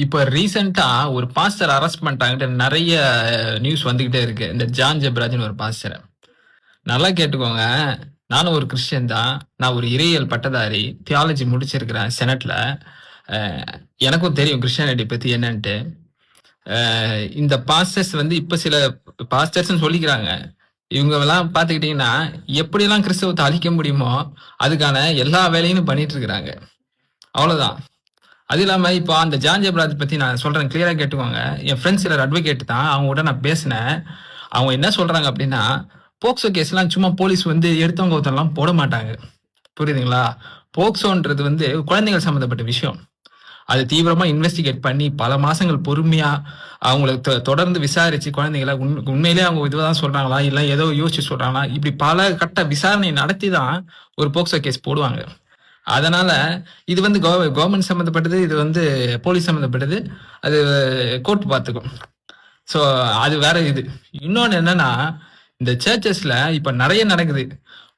இப்ப ரீசெண்டா ஒரு பாஸ்டர் அரெஸ்ட் பண்ணிட்டாங்கட்டு நிறைய நியூஸ் வந்துகிட்டே இருக்கு. இந்த ஜான் ஜெப்ராஜ்னு ஒரு பாஸ்டர். நல்லா கேட்டுக்கோங்க. நானும் ஒரு கிறிஸ்டியன் தான். நான் ஒரு இறையியல் பட்டதாரி. தியாலஜி முடிச்சிருக்கிறேன் செனட்ல. எனக்கும் தெரியும் கிறிஸ்டியானிட்டி பத்தி என்னன்ட்டு. இந்த பாஸ்டர்ஸ் வந்து இப்ப சில பாஸ்டர்ஸ் சொல்லிக்கிறாங்க. இவங்க எல்லாம் பாத்துக்கிட்டீங்கன்னா எப்படியெல்லாம் கிறிஸ்தவத்தை அழிக்க முடியுமோ அதுக்கான எல்லா வேலையும் பண்ணிட்டு இருக்கிறாங்க. அவ்வளவுதான். அது இல்லாம இப்போ அந்த ஜான் ஜெப்ராஜ் பத்தி நான் சொல்றேன், கிளியரா கேட்டுக்கோங்க. என் ஃப்ரெண்ட்ஸ் சிலர் அட்வொகேட் தான், அவங்க கூட நான் பேசினேன். அவங்க என்ன சொல்றாங்க அப்படின்னா, போக்சோ கேஸ் எல்லாம் சும்மா போலீஸ் வந்து எடுத்தவங்க ஒருத்தரெல்லாம் போட மாட்டாங்க. புரியுதுங்களா? போக்சோன்றது வந்து குழந்தைகள் சம்பந்தப்பட்ட விஷயம். அது தீவிரமா இன்வெஸ்டிகேட் பண்ணி பல மாசங்கள் பொறுமையா அவங்களுக்கு தொடர்ந்து விசாரிச்சு குழந்தைகளை உண்மையிலேயே அவங்க இதுதான் சொல்றாங்களா இல்ல ஏதோ யோசிச்சு சொல்றாங்களா, இப்படி பல கட்ட விசாரணை நடத்தி தான் ஒரு போக்சோ கேஸ் போடுவாங்க. அதனால இது வந்து கவர்மெண்ட் சம்மந்தப்பட்டது, இது வந்து போலீஸ் சம்மந்தப்பட்டது, அது கோர்ட் பார்த்துக்கும். ஸோ அது வேற. இது இன்னொன்று என்னன்னா, இந்த சர்ச்சஸ்ல இப்ப நிறைய நடக்குது.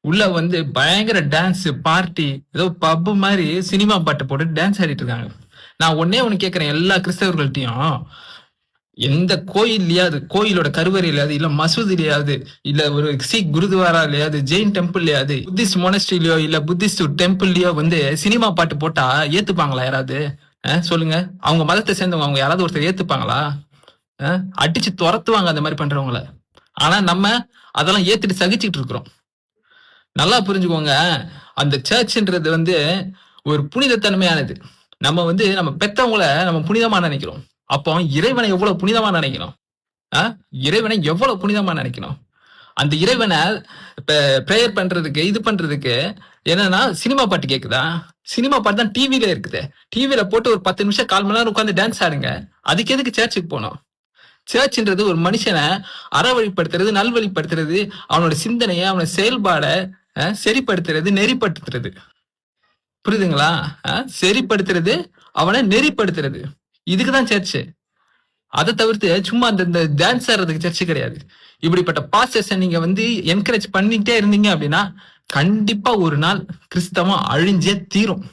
உள்ள வந்து பயங்கர டான்ஸ் பார்ட்டி, ஏதோ பப்பு மாதிரி சினிமா பாட்டு போட்டு டான்ஸ் ஆடிட்டு இருக்காங்க. நான் ஒன்னு கேட்கிறேன் எல்லா கிறிஸ்தவர்கள்ட்டையும், எந்த கோயில்லையாவது, கோயிலோட கருவறையிலாவது, இல்ல மசூதிலையாவது, இல்ல ஒரு சீக் குருத்வாராலையாவது, ஜெயின் டெம்பிள்லயாவது, புத்திஸ்ட் மொனஸ்ட்ரிலயோ இல்ல புத்திஸ்ட் டெம்பிள்லயோ வந்து சினிமா பாட்டு போட்டா ஏத்துப்பாங்களா யாராவது? சொல்லுங்க. அவங்க மதத்தை சேர்ந்தவங்க அவங்க யாராவது ஒருத்தர் ஏத்துப்பாங்களா? அடிச்சு துரத்துவாங்க அந்த மாதிரி பண்றவங்கள. ஆனா நம்ம அதெல்லாம் ஏத்துட்டு சகிச்சுட்டு இருக்கிறோம். நல்லா புரிஞ்சுக்கோங்க. அந்த சர்ச்ன்றது வந்து ஒரு புனிதத்தன்மையானது. நம்ம வந்து நம்ம பெத்தவங்கள நம்ம புனிதமா நினைக்கிறோம். அப்போ இறைவனை எவ்வளவு புனிதமா நினைக்கணும்? இறைவனை எவ்வளவு புனிதமா நினைக்கணும்? அந்த இறைவனை பிரேயர் பண்றதுக்கு, இது பண்றதுக்கு என்னன்னா சினிமா பாட்டு கேக்குதா? சினிமா பாட்டு தான் டிவில இருக்குது. டிவில போட்டு ஒரு 10 நிமிஷம் 1/4 மணி நேரம் உட்காந்து டான்ஸ் ஆடுங்க. அதுக்கு எதுக்கு சர்ச்சுக்கு போனோம்? சர்ச்ன்றது ஒரு மனுஷனை அறவழிப்படுத்துறது, நல்வழிப்படுத்துறது, அவனோட சிந்தனையை, அவனோட செயல்பாடை சரிப்படுத்துறது, நெறிப்படுத்துறது. புரியுதுங்களா? சரிப்படுத்துறது, அவனை நெறிப்படுத்துறது. இதுக்குதான் சர்ச்சு. அதை தவிர்த்து சும்மா அந்த டான்ஸ் ஆடுறதுக்கு சர்ச்சு கிடையாது. இப்படிப்பட்ட பாஸ்டர்ஸை நீங்க வந்து என்கரேஜ் பண்ணிட்டே இருந்தீங்க அப்படின்னா கண்டிப்பா ஒரு நாள் கிறிஸ்தவம் அழிஞ்சே தீரும்.